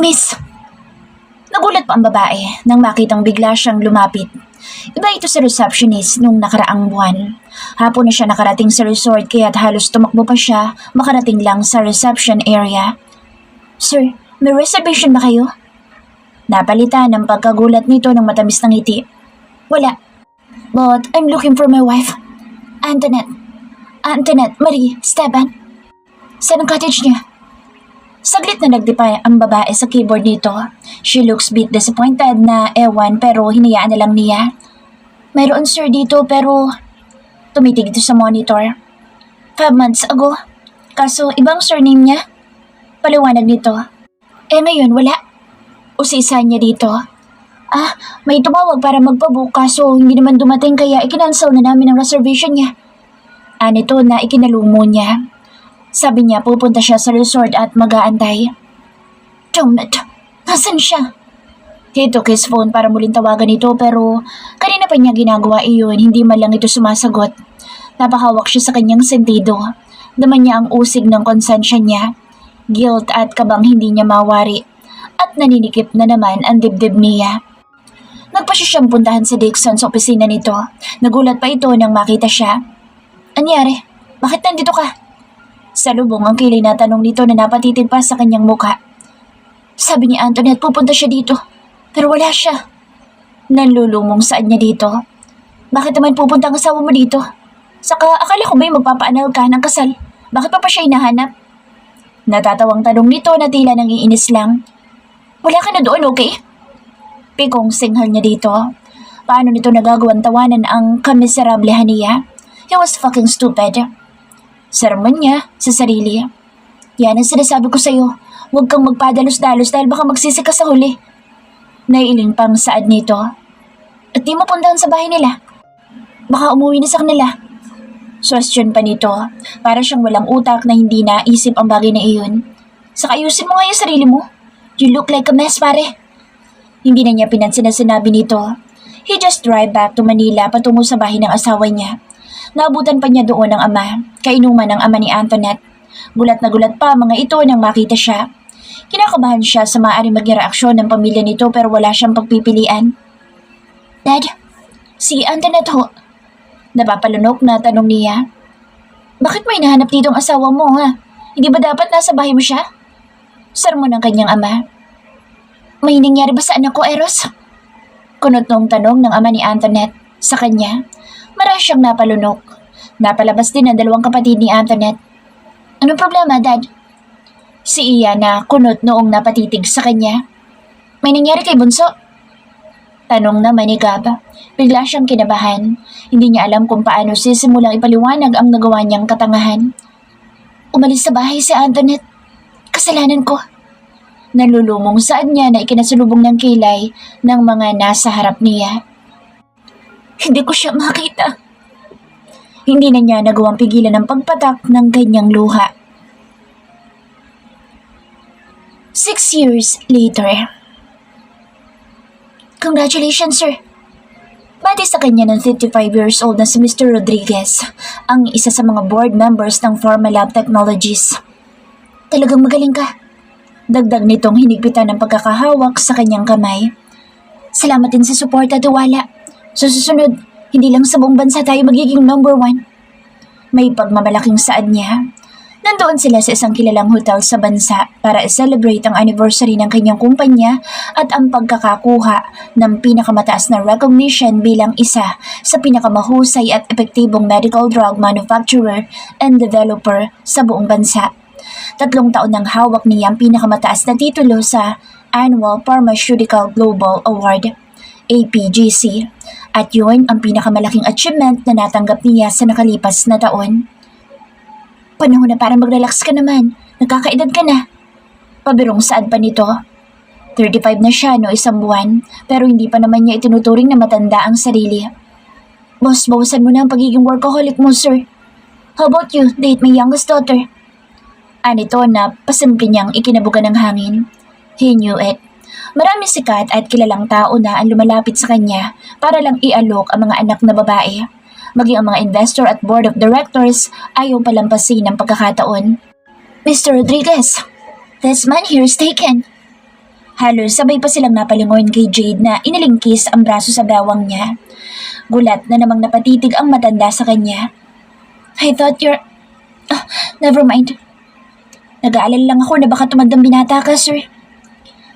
Miss! Nagulat pa ang babae nang makitang bigla siyang lumapit. Iba ito sa receptionist nung nakaraang buwan. Hapon na siya nakarating sa resort kaya't halos tumakbo pa siya makarating lang sa reception area. Sir, may reservation ba kayo? Napalitan ng pagkagulat nito ng matamis na ngiti. Wala. But I'm looking for my wife. Antoinette. Antoinette Marie Esteban. Saan ang cottage niya? Saglit na nagdipay ang babae sa keyboard nito. She looks bit disappointed na ewan pero hinayaan na lang niya. Mayroon sir dito pero tumitig ito sa monitor. 5 months ago. Kaso ibang surname niya. Paliwanag nito. Ngayon wala. Usisa niya dito. May tumawag para magpabook kaso hindi naman dumating kaya ikinansel na namin ang reservation niya. Nito na ikinalumo niya. Sabi niya pupunta siya sa resort at mag-aantay. Dammit, nasan siya? He took his phone para muling tawagan ito pero kanina pa niya ginagawa iyon, hindi man lang ito sumasagot. Napahawak siya sa kanyang sentido. Daman niya ang usig ng konsensya niya. Guilt at kabang hindi niya mawari. At naninikip na naman ang dibdib niya. Nagpasya siyang puntahan sa Dixon sa opisina nito. Nagulat pa ito nang makita siya. Anyari? Bakit nandito ka? Sa lubong ang kilay na tanong nito na napatitig pa sa kanyang muka. Sabi ni Antoinette pupunta siya dito, pero wala siya. Nanlulumong saan niya dito. Bakit naman pupunta ang asawa mo dito? Saka akala ko may magpapaanal ka ng kasal. Bakit pa siya hinahanap? Natatawang tanong nito na tila nangiinis lang. Wala ka na doon, okay? Pikong singhal niya dito. Paano nito nagagawang tawanan ang kamiserablehan niya? He was fucking stupid. Sermon niya sa sarili. Yan ang sinasabi ko sa'yo. Huwag kang magpadalos-dalos dahil baka magsisi ka sa huli. Naiiling pang saad nito. At di mo puntahan sa bahay nila. Baka umuwi na sa kanila. Question pa nito. Para siyang walang utak na hindi naisip ang bagay na iyon. Saka ayusin mo nga yung sarili mo. You look like a mess, pare. Hindi na niya pinansin na sinabi nito. He just drive back to Manila patungo sa bahay ng asawa niya. Naabutan pa niya doon ang ama, kainuman ng ama ni Antoinette. Gulat na gulat pa mga ito nang makita siya. Kinakabahan siya sa maaaring maging reaksyon ng pamilya nito pero wala siyang pagpipilian. Dad, si Antoinette ho. Napapalunok na tanong niya. Bakit may nahanap dito ang asawa mo ha? Hindi ba dapat nasa bahay mo siya? Sermon ng kanyang ama. May nangyari ba sa anak ko, Eros? Kunot nung tanong ng ama ni Antoinette sa kanya. Marahil siyang napalunok. Napalabas din ang dalawang kapatid ni Antoinette. Anong problema, Dad? Si Iya na kunot noong napatitig sa kanya. May nangyari kay Bunso? Tanong naman ni Gab. Bigla siyang kinabahan. Hindi niya alam kung paano sisimulang ipaliwanag ang nagawa niyang katangahan. Umalis sa bahay si Antoinette. Kasalanan ko. Nalulumong saad niya na ikinasulubong ng kilay ng mga nasa harap niya. Hindi ko siya makita. Hindi na niya nagawang pigilan ang pagpatak ng kanyang luha. 6 years later. Congratulations, sir. Bati sa kanya ng 55 years old na si Mr. Rodriguez, ang isa sa mga board members ng Pharmalab Technologies. Talagang magaling ka. Dagdag nitong hinigpitan ng pagkakahawak sa kanyang kamay. Salamat din sa support at tiwala. Sa susunod, hindi lang sa buong bansa tayo magiging number 1. May pagmamalaking saad niya. Nandoon sila sa isang kilalang hotel sa bansa para i-celebrate ang anniversary ng kanyang kumpanya at ang pagkakakuha ng pinakamataas na recognition bilang isa sa pinakamahusay at epektibong medical drug manufacturer and developer sa buong bansa. 3 taon nang hawak niya ang pinakamataas na titulo sa Annual Pharmaceutical Global Award, APGC. At yun ang pinakamalaking achievement na natanggap niya sa nakalipas na taon. Panahon na para mag-relax ka naman. Nagkakaedad ka na. Pabirong saad pa nito. 35 na siya no 1 buwan pero hindi pa naman niya itinuturing na matanda ang sarili. Boss, bawasan mo na ang pagiging workaholic mo, sir. How about you, date my youngest daughter? Anito na pasimple niyang ikinabugan ng hangin. He knew it. Maraming sikat at kilalang tao na ang lumalapit sa kanya para lang ialok ang mga anak na babae. Maging ang mga investor at board of directors ayaw palampasin ng pagkakataon. Mr. Rodriguez, this man here is taken. Halos sabay pa silang napalingon kay Jade na inilingkis ang braso sa bewang niya. Gulat na namang napatitig ang matanda sa kanya. I thought you're... never mind. Nag-aalala lang ako na baka tumandang binata ka, sir.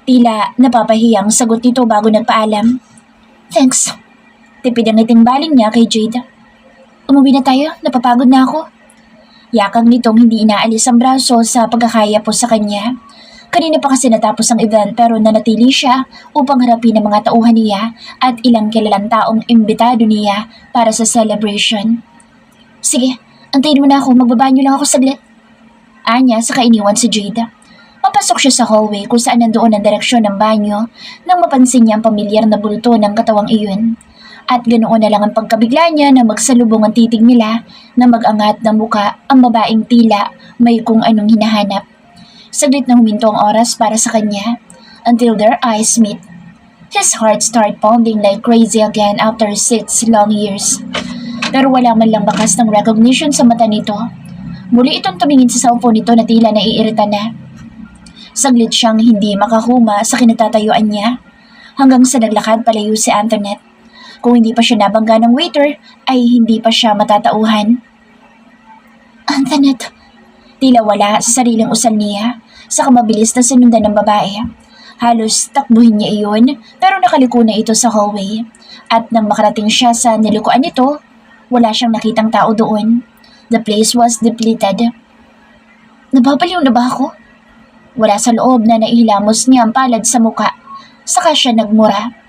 Tila napapahiyang sagot nito bago nagpaalam. Thanks. Tipid ang ngiting baling niya kay Jade. Umuwi na tayo, napapagod na ako. Yakang nitong hindi inaalis ang braso sa pagkakaya po sa kanya. Kanina pa kasi natapos ang event pero nanatili siya upang harapin ang mga tauhan niya at ilang kilalang taong imbitado niya para sa celebration. Sige, antayin mo na ako, magbabanyo lang ako saglit. Anya saka iniwan si Jade. Papasok siya sa hallway kung saan nandoon ang direksyon ng banyo nang mapansin niya ang pamilyar na bulto ng katawang iyon. At ganoon na lang ang pagkabigla niya na magsalubong ang titig nila na mag-angat ng muka ang babaeng tila may kung anong hinahanap. Saglit na huminto ang oras para sa kanya until their eyes meet. His heart started pounding like crazy again after 6 long years. Pero wala man lang bakas ng recognition sa mata nito. Muli itong tumingin sa cellphone nito na tila naiirita na. Saglit siyang hindi makahuma sa kinatatayuan niya hanggang sa naglakad palayo si Antoinette. Kung hindi pa siya nabangga ng waiter ay hindi pa siya matatauhan. Antoinette, tila wala sa sariling usal niya, saka mabilis na sinundan ng babae. Halos takbuhin niya iyon pero nakaliko na ito sa hallway. At nang makarating siya sa nilikuan nito, wala siyang nakitang tao doon. The place was depleted. Nababaliw na ba ako? Wala sa loob na naihilamos niya ang palad sa muka. Saka siya nagmura.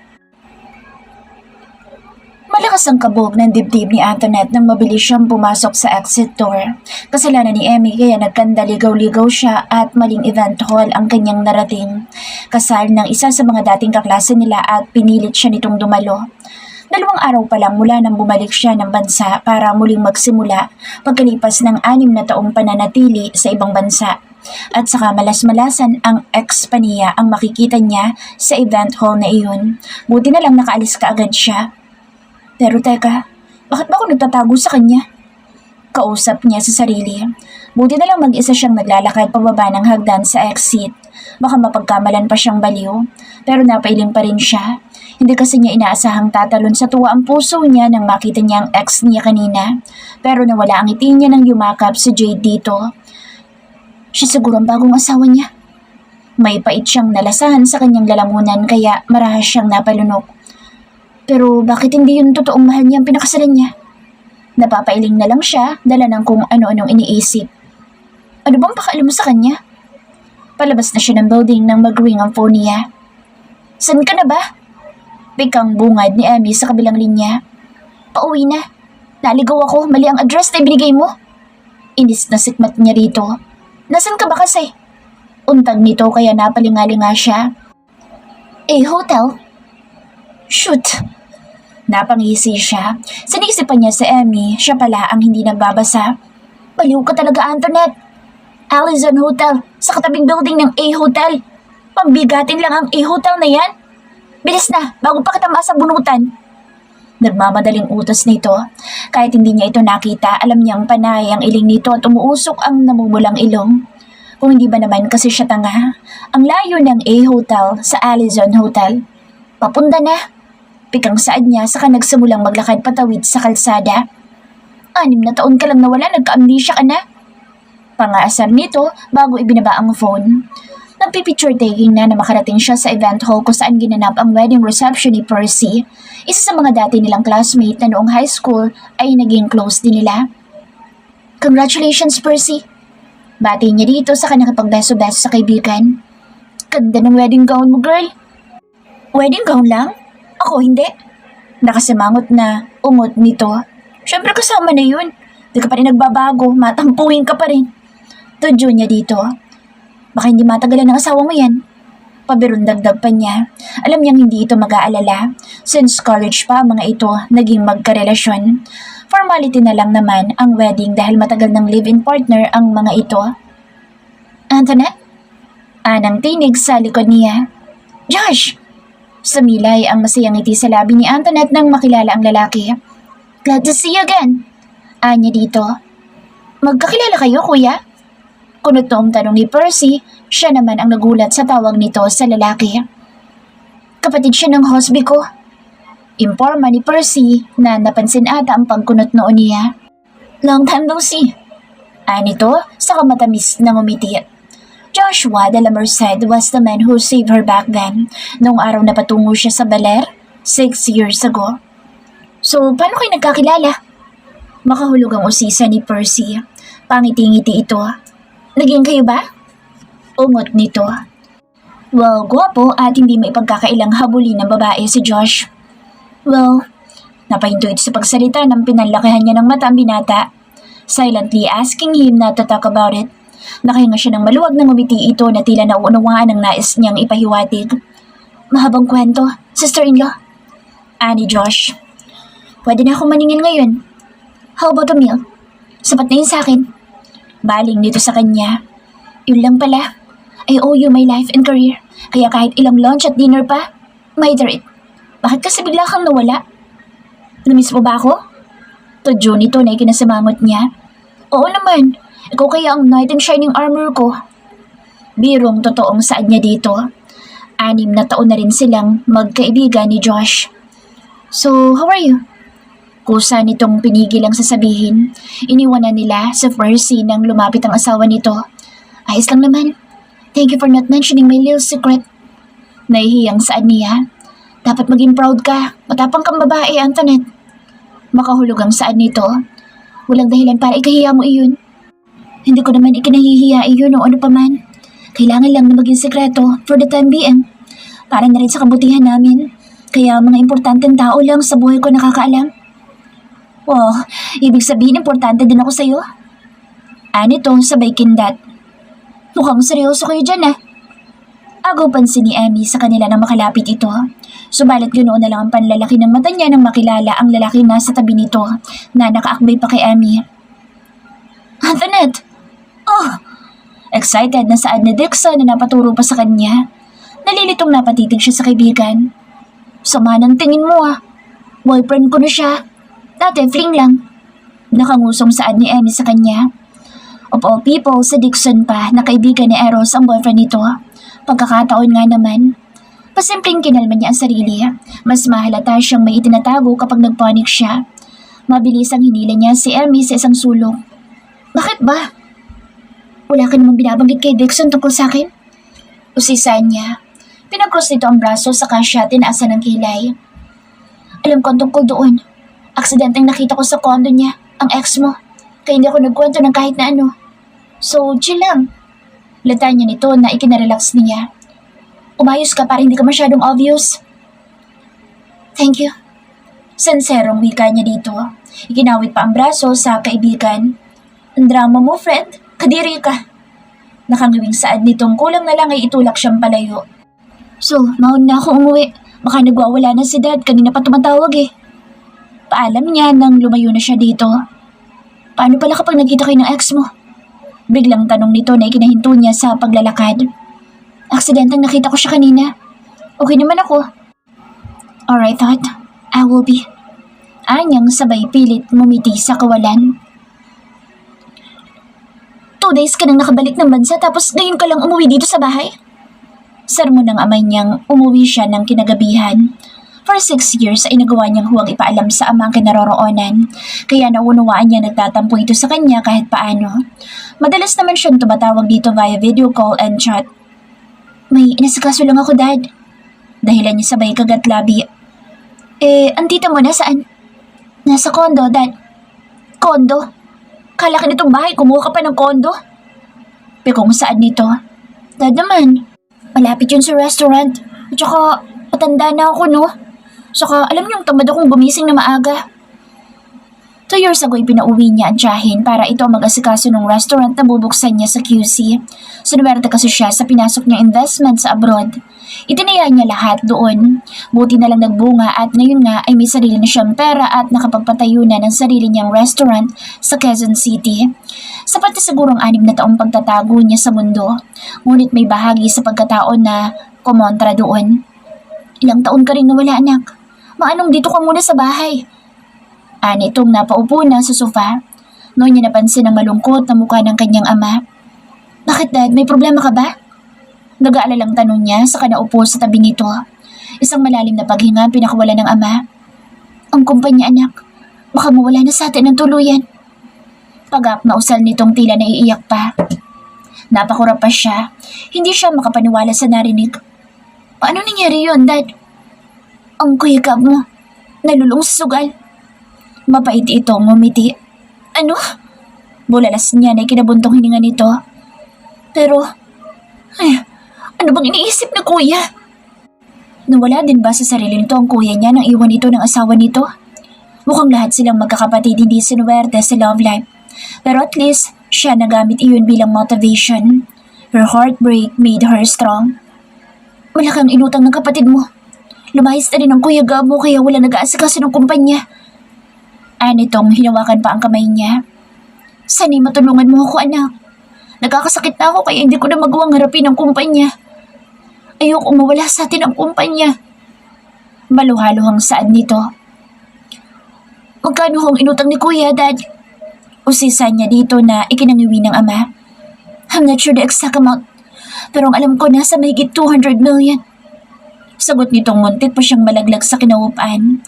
Malakas ang kabog ng dibdib ni Antoinette nang mabilis siyang pumasok sa exit door. Kasalanan ni Emmy kaya nagkandaligaw-ligaw siya at maling event hall ang kanyang narating. Kasal ng isa sa mga dating kaklase nila at pinilit siya nitong dumalo. 2 araw pa lang mula nang bumalik siya ng bansa para muling magsimula pagkalipas ng 6 na taong pananatili sa ibang bansa. At saka malas-malasan ang ex pa niya ang makikita niya sa event hall na iyon. Buti na lang nakaalis kaagad siya. Pero teka, bakit ba ako nagtatago sa kanya? Kausap niya sa sarili. Buti na lang mag-isa siyang naglalakad pababa ng hagdan sa exit. Baka mapagkamalan pa siyang baliw. Pero napailing pa rin siya. Hindi kasi niya inaasahang tatalon sa tuwa ang puso niya nang makita niya ang ex niya kanina. Pero nawala ang ngiti niya nang yumakap si Jade dito. Siya siguro ang bagong asawa niya. May pait siyang nalasahan sa kanyang lalamunan kaya marahas siyang napalunok. Pero bakit hindi yung totoong mahal niya ang pinakasalan niya? Napapailing na lang siya, dala ng kung ano-anong iniisip. Ano bang pakaalam mo sa kanya? Palabas na siya ng building nang mag-ring ang phone niya. San ka na ba? Biglang bungad ni Emmy sa kabilang linya. Pauwi na. Naligaw ako, mali ang address na ibinigay mo. Inis na sikmat niya rito. Nasaan ka ba kasi? Untag nito kaya napalingalinga siya. Hotel? Shoot! Napangisi siya. Sinisipan niya sa Emmy, siya pala ang hindi nagbabasa. Baliw ka talaga, Antoinette. Allison Hotel, sa katabing building ng A-Hotel. Pambigatin lang ang A-Hotel na yan. Bilis na, bago pa kita masabunutan. Nagmamadaling utos nito. Kahit hindi niya ito nakita, alam niyang panay ang iling nito at umuusok ang namumulang ilong. Kung hindi ba naman kasi siya tanga, ang layo ng A-Hotel sa Allison Hotel. Papunta na. Pikang saad niya saka nagsimulang maglakad patawid sa kalsada. 6 na taon ka lang nawala, nagka-amnesia ka na. Pangaasar nito bago ibinaba ang phone. Nagpipicture taking na makarating siya sa event hall kung saan ginanap ang wedding reception ni Percy. Isa sa mga dati nilang classmate na noong high school ay naging close din nila. Congratulations, Percy. Bati niya dito sa kanyang kapagbeso-beso sa kaibigan. Ganda ng wedding gown mo, girl. Wedding gown lang? Ako hindi. Nakasimangot na ungot nito. Siyempre kasama na yun. Di ka pa rin nagbabago, matampuhin ka pa rin. Tudyo niya dito. Baka hindi matagalan ng asawa mo yan. Pabirong dagdag pa niya. Alam niyang hindi ito mag-aalala. Since college pa mga ito naging magkarelasyon. Formality na lang naman ang wedding dahil matagal ng live-in partner ang mga ito. Antoinette? Anang tinig sa likod niya. Josh! Sumilay ang masayang ngiti sa labi ni Antoinette nang makilala ang lalaki. Glad to see you again. Anya dito. Magkakilala kayo, kuya? Kunot noong tanong ni Percy, siya naman ang nagulat sa tawag nito sa lalaki. Kapatid siya ng husband ko. Imporma ni Percy na napansin ata ang pagkunot noon niya. Long time no see. Anito sa kamatamis na ngumiti. Joshua de la Merced was the man who saved her back then, noong araw na patungo siya sa Baler, 6 years ago. So, paano kayo nagkakilala? Makahulog ang usisa ni Percy. Pangiti-ngiti ito. Naging kayo ba? Ungot nito. Well, gwapo at hindi maipagkakailang habulin ng babae si Josh. Well, napahinto ito sa pagsalita nang pinanlakihan niya ng mata ang binata, silently asking him not to talk about it. Nakahinga siya ng maluwag na ngumiti ito na tila nauunawaan ang nais niyang ipahiwatig. Mahabang kwento, sister-in-law. Ani Josh. Pwede na akong maningil ngayon. How about a meal? Sapat na yun sa akin. Baling nito sa kanya. Yun lang pala. I owe you my life and career. Kaya kahit ilang lunch at dinner pa, matter it. Bakit kasi bigla kang nawala? Namiss mo ba ako? Tudyo nito na ikinasamangot niya. Oo naman. Ikaw kaya ang knight in shining armor ko. Birong totoong saad niya dito. 6 na taon na rin silang magkaibigan ni Josh. So, how are you? Kusa nitong pinigil ang sasabihin. Iniwanan nila sa first scene nang lumapit ang asawa nito. Ayos lang naman. Thank you for not mentioning my little secret. Nahihiyang saad niya. Dapat maging proud ka. Matapang kang babae, Antoinette. Makahulog ang saad nito. Walang dahilan para ikahiya mo iyon. Hindi ko naman ikinahihiya iyon o ano paman. Kailangan lang na maging sekreto for the time being. Para na rin sa kabutihan namin. Kaya mga importanteng tao lang sa buhay ko nakakaalam. Wow, ibig sabihin importante din ako sa'yo? Anito sabay kindat. Mukhang seryoso kayo dyan ah. Agaw pansin ni Emmy sa kanila nang makalapit ito. Subalit ganoon na lang ang panlalaki ng mata niya nang makilala ang lalaki nasa tabi nito na nakaakbay pa kay Emmy. Antoinette! Oh! Excited na saad ni Dixon na napaturo pa sa kanya. Nalilitong napatitig siya sa kaibigan. Sama ng tingin mo ah. Boyfriend ko na siya. Dati fling lang. Nakangusong saad ni Emmy sa kanya. Of all people, sa Dixon pa na kaibigan ni Eros ang boyfriend nito. Pagkakataon nga naman. Pasimpleng kinalma niya ang sarili. Mas mahalata siyang may itinatago kapag nagpanik siya. Mabilis ang hinila niya si Emmy sa isang sulok. Bakit ba? Wala ka namang binabanggit kay Dixon tungkol sa akin? Usisan niya. Pinag-cross nito ang braso saka siya tinaasa ng kilay. Alam ko ang tungkol doon. Aksidenteng nakita ko sa condo niya, ang ex mo. Kaya hindi ako nagkwento ng kahit na ano. So, chill lang. Lata niya nito na ikinarelax niya. Umayos ka para hindi ka masyadong obvious. Thank you. Senserong wika niya dito. Iginawit pa ang braso sa kaibigan. Ang drama mo, friend. Kadiri ka. Nakangiwing saad nitong kulang na lang ay itulak siyang palayo. So, maun na ako umuwi. Baka nagwawala na si Dad. Kanina pa tumatawag eh. Paalam niya nang lumayo na siya dito. Paano pala kapag nagkita kayo ng ex mo? Biglang tanong nito na ikinahinto niya sa paglalakad. Aksidenteng nakita ko siya kanina. Okay naman ako. Alright, thought. I will be. Anyang sabay pilit ngumiti sa kawalan. 2 days ka nang nakabalik ng bansa tapos ngayon ka lang umuwi dito sa bahay? Sermon ng amay niyang umuwi siya ng kinagabihan. For 6 years ay nagawa niyang huwag ipaalam sa ama ang kinaroroonan, kaya naunawaan niya nagtatampo ito sa kanya kahit paano. Madalas naman siyang tumatawag dito via video call and chat. May inasikaso lang ako, Dad. Dahilan niya sabay kagat labi. Ang tita mo nasaan? Nasa kondo, Dad. Kondo? Kalaki nitong bahay, kumuha ka pa ng kondo? Pikong saan nito? Dad naman, malapit yun sa restaurant. At saka, patanda na ako, no? Saka, alam niyong tamad akong gumising na maaga. 2 years ago, ipinauwi niya ang tiyahin para ito ang mag-asikaso ng restaurant na bubuksan niya sa QC. Sinuwerte kasi siya sa pinasok niyang investment sa abroad. Itinaya niya lahat doon. Buti na lang nagbunga at ngayon nga ay may sarili na siyang pera at nakapagpatayo na ng sarili niyang restaurant sa Quezon City. Sapat na sigurong 6 na taong pagtatago niya sa mundo. Ngunit may bahagi sa pagkataon na kumontra doon. Ilang taon ka rin nawala, anak. Maanong dito ka muna sa bahay? Itong napaupo na sa sofa. Noon niya napansin ang malungkot na mukha ng kanyang ama. Bakit dad, may problema ka ba? Nag-aalalang tanong niya sa kanaupo sa tabi nito. Isang malalim na paghinga ang pinakawala ng ama. Ang kumpanya anak, baka mawala na sa atin ng tuluyan. Pagak na usal nitong tila naiiyak pa. Napakurap pa siya. Hindi siya makapaniwala sa narinig. Paano nangyari yun, Dad? Ang kuyakap mo, nalulong sa sugal. Mapait itong ngumiti. Ano? Bulalas niya na kinabuntong hininga nito. Pero, ano bang iniisip na kuya? Nawala din ba sa sarili nito ang kuya niya nang iwan ito ng asawa nito? Mukhang lahat silang magkakapatid hindi sinuwerte sa love life. Pero at least, siya nagamit iyon bilang motivation. Her heartbreak made her strong. Malakang inutang ng kapatid mo. Lumayas na rin ang kuya Gabo kaya wala nag-aasikaso ng kumpanya. Anitong hinawakan pa ang kamay niya. Sana'y matulungan mo ako anak. Nagkakasakit na ako kaya hindi ko na magawang harapin ang kumpanya. Ayoko mawala sa atin ang kumpanya. Maluhaluhang saad nito. Magkano hong inutang ni kuya, Dad? Usisa niya dito na ikinangiwi ng ama. I'm not sure the exact amount, pero ang alam ko nasa mahigit 200 million. Sagot nitong muntik pa siyang malaglag sa kinauupan.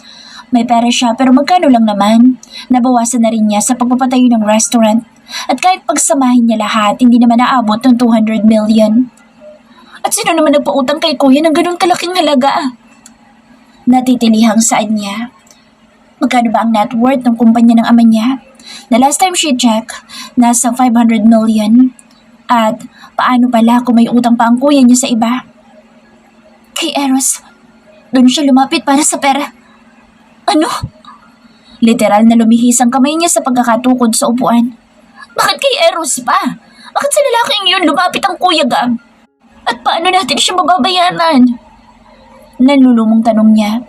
May pera siya pero magkano lang naman. Nabawasan na rin niya sa pagpapatayo ng restaurant. At kahit pagsamahin niya lahat, hindi naman naabot ng 200 million. At sino naman nagpautang kay kuya ng ganun kalaking halaga? Natitilihang saad niya. Magkano ba ang net worth ng kumpanya ng ama niya? Na last time she checked, nasa 500 million. At paano pala kung may utang pa ang kuya niya sa iba? Kay Eros, doon siya lumapit para sa pera. Ano? Literal na lumihis ang kamay niya sa pagkakatukod sa upuan. Bakit kay Eros pa? Bakit sa lalaking yun lumapit ang kuya Gab? At paano natin siya mababayaran? Nalulumong tanong niya.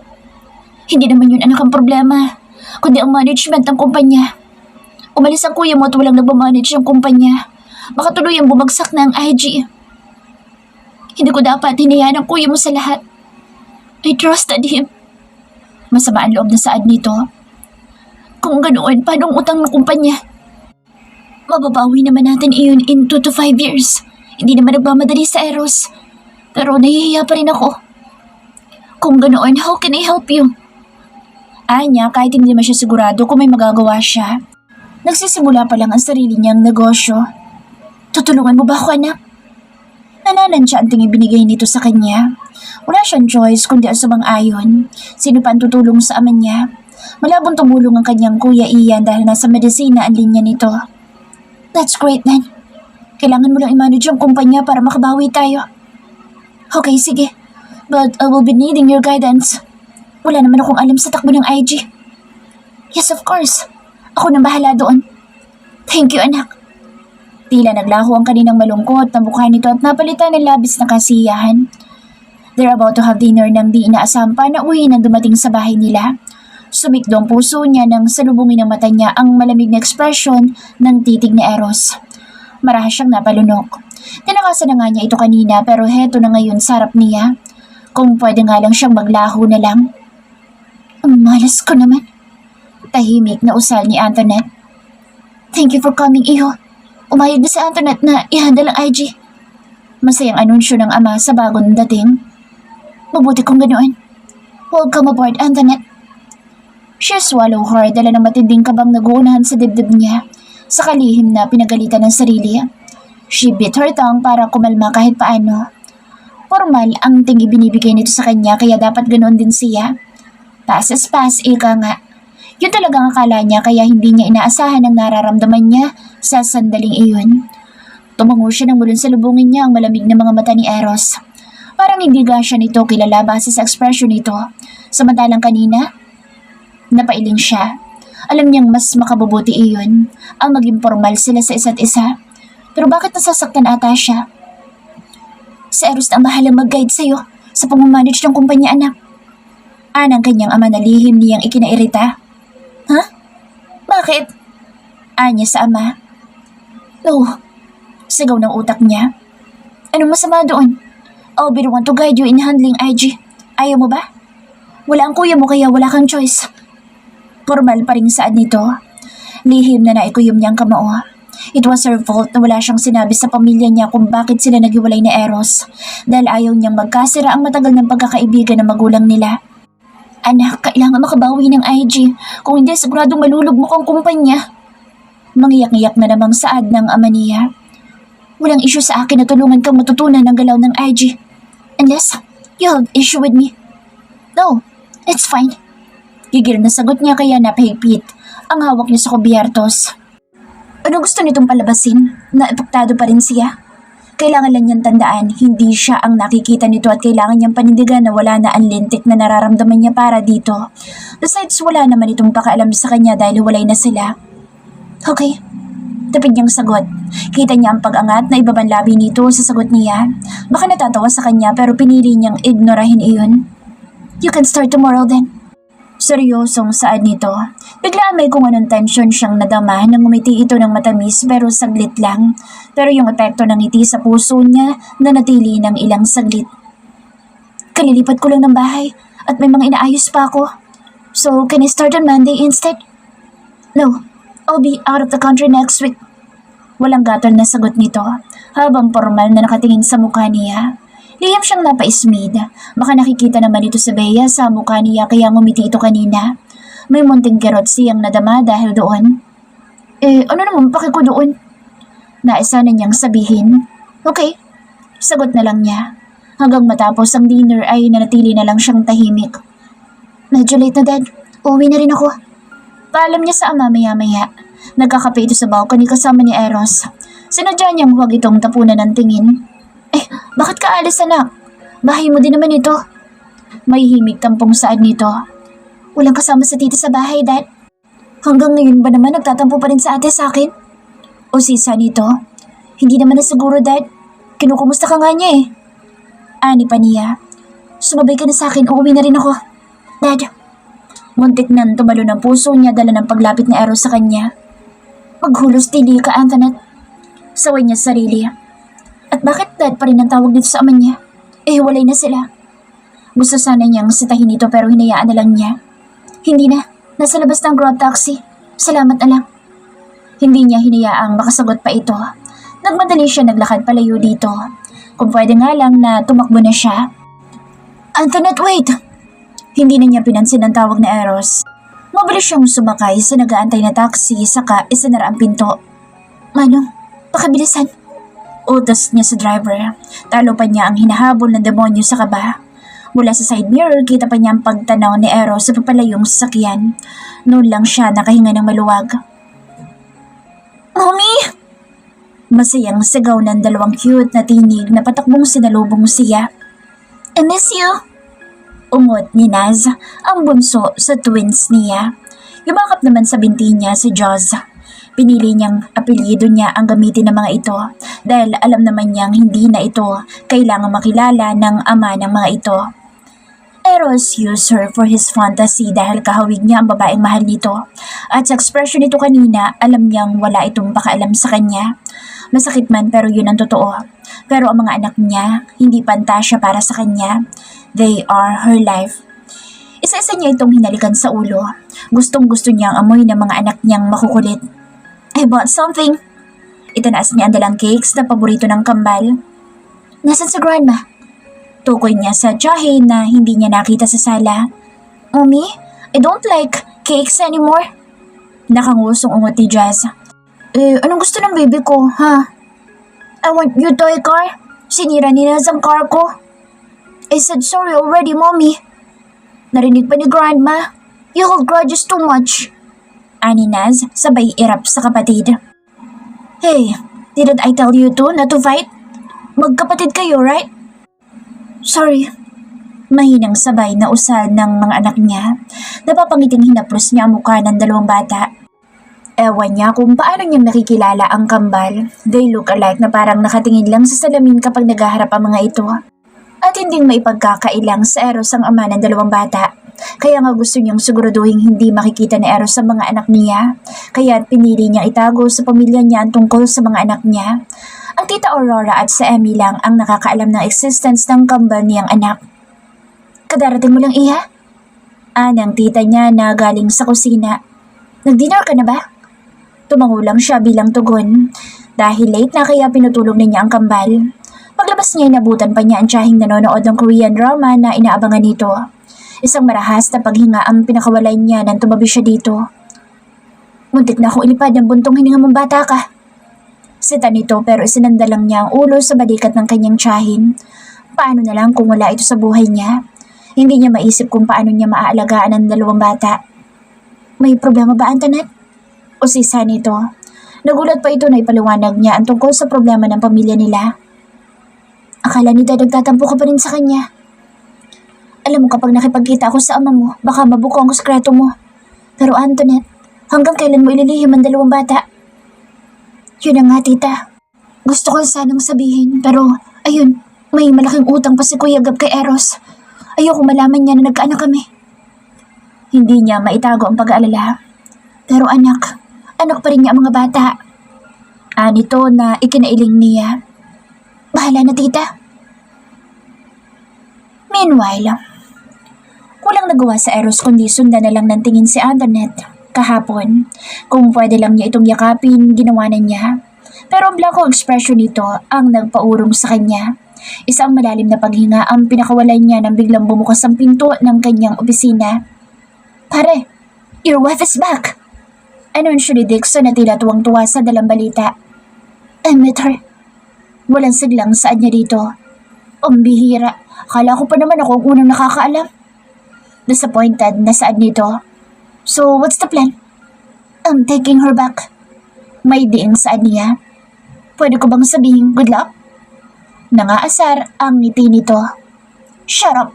Hindi naman yun anak ang problema, kundi ang management ng kumpanya. Umalis ang kuya mo at walang nagmamanage ng kumpanya. Baka tuloy ang bumagsak na ang IG. Hindi ko dapat hinayaan ang kuya mo sa lahat. I trusted him. Masama ang loob na saad nito. Kung ganoon, paano ang utang ng kumpanya? Mababawi naman natin iyon in 2 to 5 years. Hindi naman nagmamadali sa Eros. Pero nahihiya pa rin ako. Kung ganoon, how can I help you? Anya, kahit hindi naman siya sigurado kung may magagawa siya. Nagsisimula pa lang ang sarili niyang negosyo. Tutulungan mo ba ako, anak? Nananansya ang tingin binigay nito sa kanya. Wala siyang choice kundi ang sumang-ayon. Sino pa ang tutulong sa ama niya? Malabong tumulong ang kanyang kuya Ian dahil nasa medisina ang linya nito. That's great, then. Kailangan mo lang i-manage ang kumpanya para makabawi tayo. Okay, sige. But I will be needing your guidance. Wala naman akong alam sa takbo ng IG. Yes, of course. Ako nang bahala doon. Thank you, anak. Tila naglaho ang kaninang malungkot na mukha nito at napalitan ng labis na kasiyahan. They're about to have dinner nang di inaasam pa na uwi nang dumating sa bahay nila. Sumikdo ang puso niya nang salubungin ng mata niya ang malamig na ekspresyon ng titig ni Eros. Marahas siyang napalunok. Tinakasan na nga niya ito kanina pero heto na ngayon sa harap niya. Kung pwede nga lang siyang maglaho na lang. Ang malas ko naman. Tahimik na usal ni Antoinette. Thank you for coming, iho. Umayag na si Antoinette na i-handle ang IG. Masayang anunsyo ng ama sa bagong dating. Mabuti kung ganoon. Welcome aboard, Antoinette. She swallowed hard dala ng matinding kabang naguunahan sa dibdib niya sa kalihim na pinagalitan ng sarili. She bit her tongue para kumalma kahit paano. Formal ang ting ibinibigay nito sa kanya kaya dapat ganoon din siya. Pass as pass, ika nga. Yun talagang akala niya kaya hindi niya inaasahan ang nararamdaman niya sa sandaling iyon. Tumango siya nang mulun sa lubungin niya ang malamig na mga mata ni Eros. Parang hindi ga siya nito kilala base sa ekspresyon nito. Samantalang kanina, napailing siya. Alam niyang mas makabubuti iyon ang maging formal sila sa isa't isa. Pero bakit nasasaktan ata siya? Si Eros na ang bahalang mag-guide sa'yo sa pamamanage ng kumpanya, anak. Anang kanyang ama na lihim niyang ikinairita. Ha? Bakit? Anya sa ama. No. Sigaw ng utak niya. Anong masama doon? I'll be the one to guide you in handling IG. Ayaw mo ba? Wala ang kuya mo kaya wala kang choice. Formal pa rin saad nito. Lihim na naikuyom niyang kamao. It was her fault na wala siyang sinabi sa pamilya niya kung bakit sila naghiwalay ni Eros dahil ayaw niyang magkasira ang matagal ng pagkakaibigan ng magulang nila. Anak, kailangan makabawi ng IG. Kung hindi, siguradong malulugmok ang kumpanya. Mangiyak-iyak na namang saad ng ama niya. Walang issue sa akin na tulungan kang matutunan ng galaw ng IG. Unless you have issue with me. No, it's fine. Gigil na sagot niya kaya napahigpit ang hawak niya sa kubyertos. Ano gusto nitong palabasin? Naipaktado pa rin siya. Kailangan lang niyang tandaan, hindi siya ang nakikita nito at kailangan niyang panindigan na wala na ang lintik na nararamdaman niya para dito. Besides, wala naman itong pakaalam sa kanya dahil hiwalay na sila. Okay. Tapid niyang sagot. Kita niya ang pag-angat na ibabang labi nito sa sagot niya. Baka natatawa sa kanya pero pinili niyang ignorahin iyon. You can start tomorrow then. Seryosong saad nito. Biglaan may kung anong tension siyang nadama nang ngumiti ito ng matamis pero saglit lang. Pero yung epekto ng ngiti sa puso niya nanatili ng ilang saglit. Kalilipat ko lang ng bahay at may mga inaayos pa ako. So can I start on Monday instead? No, I'll be out of the country next week. Walang gatol na sagot nito habang formal na nakatingin sa mukha niya. Lihim siyang napaismid. Baka nakikita naman ito sa Bea sa mukha niya kaya ngumiti ito kanina. May munting kerot siyang nadama dahil doon. Ano naman paki ko doon? Naisa na niyang sabihin. Okay, sagot na lang niya. Hanggang matapos ang dinner ay nanatili na lang siyang tahimik. Medyo late na dad. Uuwi na rin ako. Paalam niya sa ama maya-maya. Nagkakape ito sa balcony kasama ni Eros. Sinadya niyang huwag itong tapunan ng tingin. Bakit ka alis anak? Bahay mo din naman ito. May himig tampong saad nito. Walang kasama sa tita sa bahay, Dad. Hanggang ngayon ba naman nagtatampo pa rin sa ate sa akin? O sisa nito? Hindi naman na siguro, Dad. Kinukumusta ka nga niya eh. Ani pa niya. Sumabay ka na sa akin, uuwi na rin ako. Dad. Muntik nang tumalo ng puso niya dala ng paglapit ni Eros sa kanya. Maghulos tili ka, Antoinette. Saway niya sa sarili. At bakit dad pa rin ang tawag dito sa ama niya? Walay na sila. Gusto sana niyang sitahin ito pero hinayaan na lang niya. Hindi na. Nasa labas ng Grab taxi. Salamat na lang. Hindi niya hinayaang makasagot pa ito. Nagmadali siya naglakad palayo dito. Kung pwede nga lang na tumakbo na siya. Antoinette, wait! Hindi na niya pinansin ang tawag ni Eros. Mabilis siyang sumakay sa nag-aantay na taxi saka isinara ang pinto. Manong, pakabilisan. Utos niya sa driver. Talo pa niya ang hinahabol ng demonyo sa kaba. Mula sa side mirror, kita pa niya ang pagtanaw ni Eros sa papalayong sasakyan. Noon lang siya nakahinga ng maluwag. Mommy! Masayang sigaw ng dalawang cute na tinig na patakbong sinalubong siya. I miss you! Ungot ni Naz, ang bunso sa twins niya. Yumakap naman sa binti niya si Joz. Pinili niyang apelyido niya ang gamitin ng mga ito dahil alam naman niyang hindi na ito kailangang makilala ng ama ng mga ito. Eros used her for his fantasy dahil kahawig niya ang babaeng mahal nito at sa expression nito kanina alam niyang wala itong pakaalam sa kanya. Masakit man pero yun ang totoo. Pero ang mga anak niya hindi pantasya para sa kanya. They are her life. Isa-isa niya itong hinalikan sa ulo. Gustong-gusto niyang amoy ng mga anak niyang makukulit. I bought something. Itanaas niya ang dalang cakes na paborito ng kambal. Nasaan sa grandma? Tukoy niya sa tiyahe na hindi niya nakita sa sala. Mommy, I don't like cakes anymore. Nakangusong ungot ni Jazz. Anong gusto ng baby ko, ha? I want your toy car. Sinira ni Naz ang car ko. I said sorry already, Mommy. Narinig pa ni grandma. You hold grudges too much. Ani Naz, sabay irap sa kapatid. Hey, didn't I tell you to not to fight? Magkapatid kayo, right? Sorry. Mahinang sabay na usal ng mga anak niya. Napapangiting hinaplos niya ang mukha ng dalawang bata. Ewan niya kung paano niya nakikilala ang kambal. They look alike na parang nakatingin lang sa salamin kapag naghaharap ang mga ito. At hindi maipagkakailang sa Eros ang ama ng dalawang bata. Kaya nga gusto niyang siguraduhin hindi makikita ni Eros sa mga anak niya. Kaya pinili niyang itago sa pamilya niya ang tungkol sa mga anak niya. Ang tita Aurora at sa Emmy lang ang nakakaalam ng existence ng kambal niyang anak. Kadarating mo lang, Iha? Anang tita niya na galing sa kusina. Nag-dinner ka na ba? Tumango lang siya bilang tugon. Dahil late na kaya pinutulog na niya ang kambal. Paglabas niya inabutan pa niya ang tiyahing nanonood ng Korean drama na inaabangan nito. Isang marahas na paghinga ang pinakawalan niya nang tumabi siya dito. Muntik na akong ilipad ng buntong hininga mong bata ka. Sita nito pero isinanda lang niya ang ulo sa balikat ng kanyang tiyahin. Paano na lang kung wala ito sa buhay niya? Hindi niya maisip kung paano niya maaalagaan ang dalawang bata. May problema ba, Antoinette? O sisa nito. Nagulat pa ito na ipaliwanag niya ang tungkol sa problema ng pamilya nila. Akala ni Dad nagtatampo ka pa rin sa kanya. Alam mo kapag nakipagkita ako sa ama mo, baka mabuko ang sekreto mo. Pero Antoinette, hanggang kailan mo ililihim ang dalawang bata? Yun na nga tita. Gusto ko sanang sabihin pero ayun, may malaking utang pa si Kuya Gab kay Eros. Ayoko malaman niya na nagkaanak kami. Hindi niya maitago ang pag-aalala. Pero anak pa rin niya ang mga bata. Nito na ikinailing niya. Bahala na tita. Meanwhile, walang nagawa sa Eros kundi sundan na lang ng tingin si Antoinette. Kahapon, kung pwede lang niya itong yakapin, ginawa na niya. Pero ang blanco expression nito ang nagpaurong sa kanya. Isang malalim na paghinga ang pinakawalan niya nang biglang bumukas ang pinto ng kanyang opisina. Pare, your wife is back! Anunsyo ni Dixon na tila tuwang-tuwa sa dalang balita. I met her. Walang siglang saan niya dito. Ang bihira, akala ko pa naman ako ang unang nakakaalam. Disappointed na saan nito. So, what's the plan? I'm taking her back. May diing saan niya. Pwede ko bang sabihin good luck? Nangaasar ang ngiti nito. Shut up!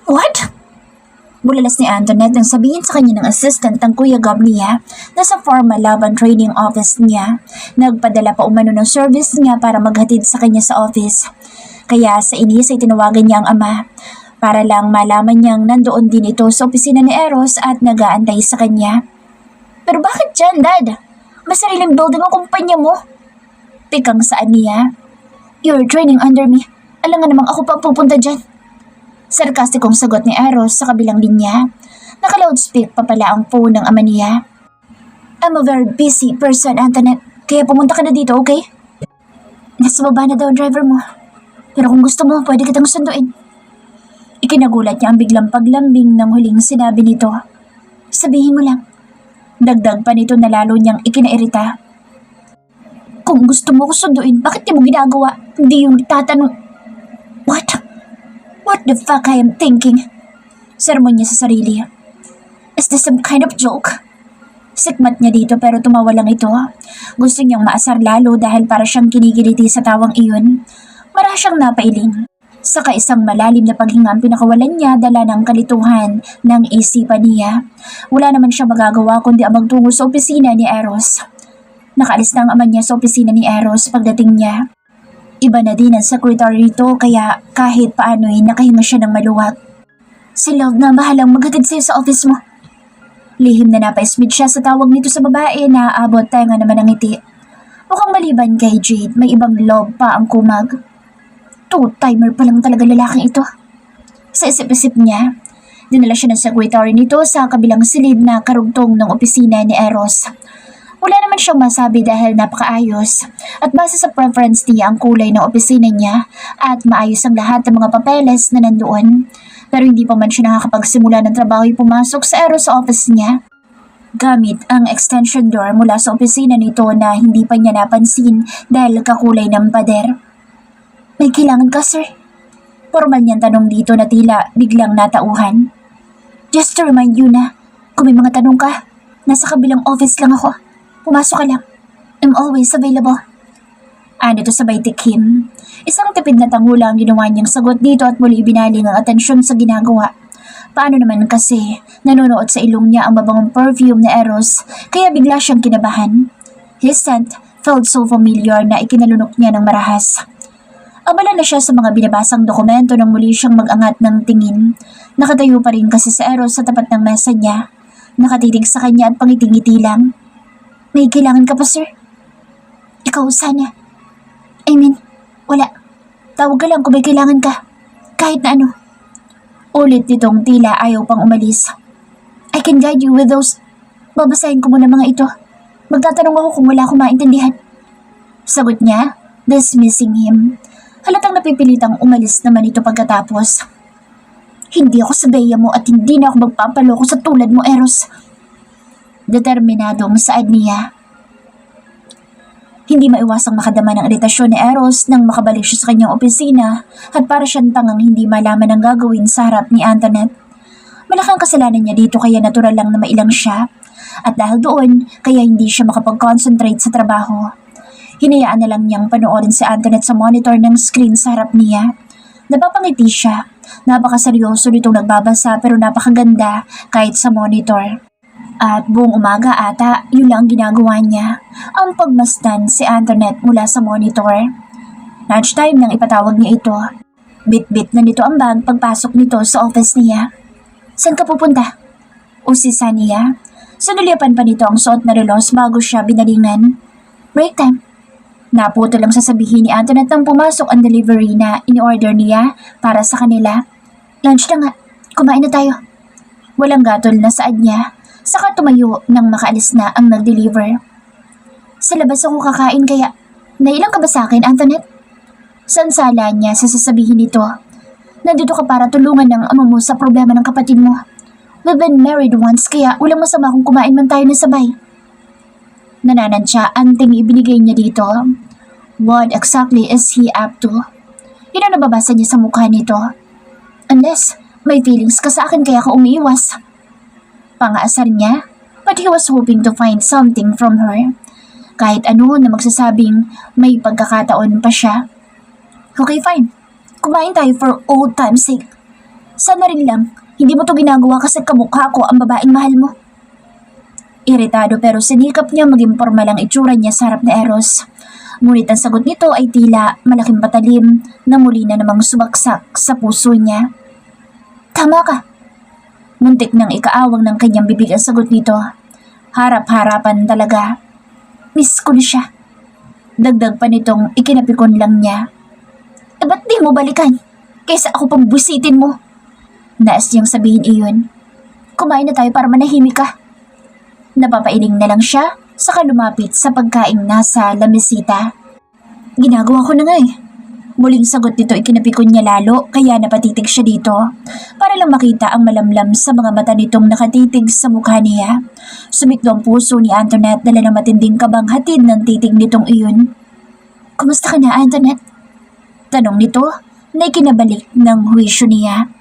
What? Bulalas ni Antoinette nang sabihin sa kanya ng assistant ng Kuya Gab niya na sa formal laban training office niya. Nagpadala pa umano ng service niya para maghatid sa kanya sa office. Kaya sa inis ay tinawagan niya ang ama para lang malaman niyang nandoon din ito sa opisina ni Eros at nag-aantay sa kanya. Pero bakit dyan, Dad? May sariling building ang kumpanya mo. Pikang saan niya. You're training under me. Alam nga namang ako pa pupunta dyan. Sarkastikong sagot ni Eros sa kabilang linya. Naka-loudspeak pa pala ang phone ng ama niya. I'm a very busy person, Antoinette. Kaya pumunta ka na dito, okay? Nasa baba na daw ang driver mo. Pero kung gusto mo, pwede kitang sunduin. Ikinagulat niya ang biglang paglambing ng huling sinabi nito. Sabihin mo lang. Dagdag pa nito na lalo niyang ikinairita. Kung gusto mo ko sunduin, bakit di mo ginagawa? Hindi yung tatanong. What? What the fuck I am thinking? Sermon niya sa sarili. Is this some kind of joke? Sikmat niya dito pero tumawa lang ito. Gusto niyang maasar lalo dahil para siyang kinigiliti sa tawang iyon. Mara siyang napailing. Saka isang malalim na paghinga ang pinakawalan niya dala ng kalituhan ng isipan niya. Wala naman siya magagawa kundi ang magtungo sa opisina ni Eros. Nakaalis na ang ama niya sa opisina ni Eros pagdating niya. Iba na din ang secretary nito kaya kahit paano ay nakahinga siya ng maluwag. Si Love na bahalang maghatid sa'yo sa office mo. Lihim na napaismid siya sa tawag nito sa babae na abot tenga naman ang ngiti. Mukhang maliban kay Jade, may ibang Love pa ang kumag. Two-timer pa lang talaga lalaking ito. Sa isip-isip niya, dinala siya ng secretary nito sa kabilang silid na karugtong ng opisina ni Eros. Wala naman siyang masabi dahil napakaayos at base sa preference niya ang kulay ng opisina niya at maayos ang lahat ng mga papeles na nandoon. Pero hindi pa man siya nakakapagsimula ng trabaho ay pumasok sa Eros sa office niya. Gamit ang extension door mula sa opisina nito na hindi pa niya napansin dahil kakulay ng pader. May kailangan ka, sir? Formal niyang tanong dito na tila biglang natauhan. Just to remind you na kung may mga tanong ka, nasa kabilang office lang ako. Pumasok ka lang. I'm always available. Nito sabay tikim. Isang tipid na tangula ang ginawa niyang sagot dito at muli ibinaling ang atensyon sa ginagawa. Paano naman kasi nanonood sa ilong niya ang mabangong perfume ni Eros kaya bigla siyang kinabahan. His scent felt so familiar na ikinalunok niya ng marahas. Abala na siya sa mga binabasang dokumento nang muli siyang mag-angat ng tingin. Nakatayo pa rin kasi si Eros sa tapat ng mesa niya. Nakatitig sa kanya at pangiting-ngiti lang. May kailangan ka pa, sir? Ikaw sana. I mean, wala. Tawag ka lang kung may kailangan ka. Kahit na ano. Ulit nitong tila ayaw pang umalis. I can guide you with those Babasahin ko muna mga ito. Magtatanong ako kung wala akong maintindihan. Sagot niya, dismissing him. Halatang napipilitang umalis naman ito pagkatapos. Hindi ako sa beya mo at hindi na ako magpapaloko sa tulad mo, Eros. Determinadong saad niya. Hindi maiwasang makadama ng iritasyon ni Eros nang makabalik siya sa kanyang opisina at para siyang tangang hindi malaman ang gagawin sa harap ni Antoinette. Malaking kasalanan niya dito kaya natural lang na mailang siya at dahil doon kaya hindi siya makapag-concentrate sa trabaho. Hinayaan na lang niyang panoorin si Antoinette sa monitor ng screen sa harap niya. Napapangiti siya. Napakaseryoso nitong nagbabasa pero napakaganda kahit sa monitor. At buong umaga ata, yun lang ginagawa niya, ang pagmasdan si Antoinette mula sa monitor. Lunchtime nang ipatawag niya ito. Bit-bit na nito ang bag pagpasok nito sa office niya. Saan ka pupunta? Usisa niya. Sinulipan pa nito ang suot na relos bago siya binalingan. Break time. Naputo lang sasabihin ni Antoinette nang pumasok ang delivery na in-order niya para sa kanila. Lunch na nga, kumain na tayo. Walang gatol na saad niya. Saka tumayo nang makaalis na ang nag-deliver. Sa labas ako kakain kaya, nailang ka ba sa akin, Antoinette? Sansala niya sa sasabihin nito. Nandito ka para tulungan ng ama mo sa problema ng kapatid mo. We've been married once kaya walang masama kung kumain man tayo na sabay. Nananansya ang ting ibinigay niya dito. What exactly is he up to? Yun ang nababasa niya sa mukha nito. Unless may feelings ka sa akin kaya ka umiiwas. Pangaasar niya, but he was hoping to find something from her. Kahit ano na magsasabing may pagkakataon pa siya. Okay, fine. Kumain tayo for old time's sake. Sana rin lang, hindi mo to ginagawa kasi kamukha ko ang babaeng mahal mo. Iritado pero sinikap niya maging formal ang itsura niya sa harap ni Eros. Ngunit ang sagot nito ay tila malaking patalim na muli na namang sumaksak sa puso niya. Tama ka. Muntik nang ikaawang ng kanyang bibig ang sagot nito. Harap-harapan talaga. Miss ko na siya. Dagdag pa nitong ikinapikon lang niya. Ba't di mo balikan? Kaysa ako pang busitin mo. Nais niyang sabihin iyon. Kumain na tayo para manahimik ka. Napapailing na lang siya, saka lumapit sa pagkaing nasa lamisita. Ginagawa ko na nga eh. Muling sagot nito ikinapikon niya lalo kaya napatitig siya dito para lang makita ang malamlam sa mga mata nitong nakatitig sa mukha niya. Sumiklo ang puso ni Antoinette dala ng matinding kabang hatid ng titig nitong iyon. Kumusta ka na, Antoinette? Tanong nito na ikinabalik ng huwisyo niya.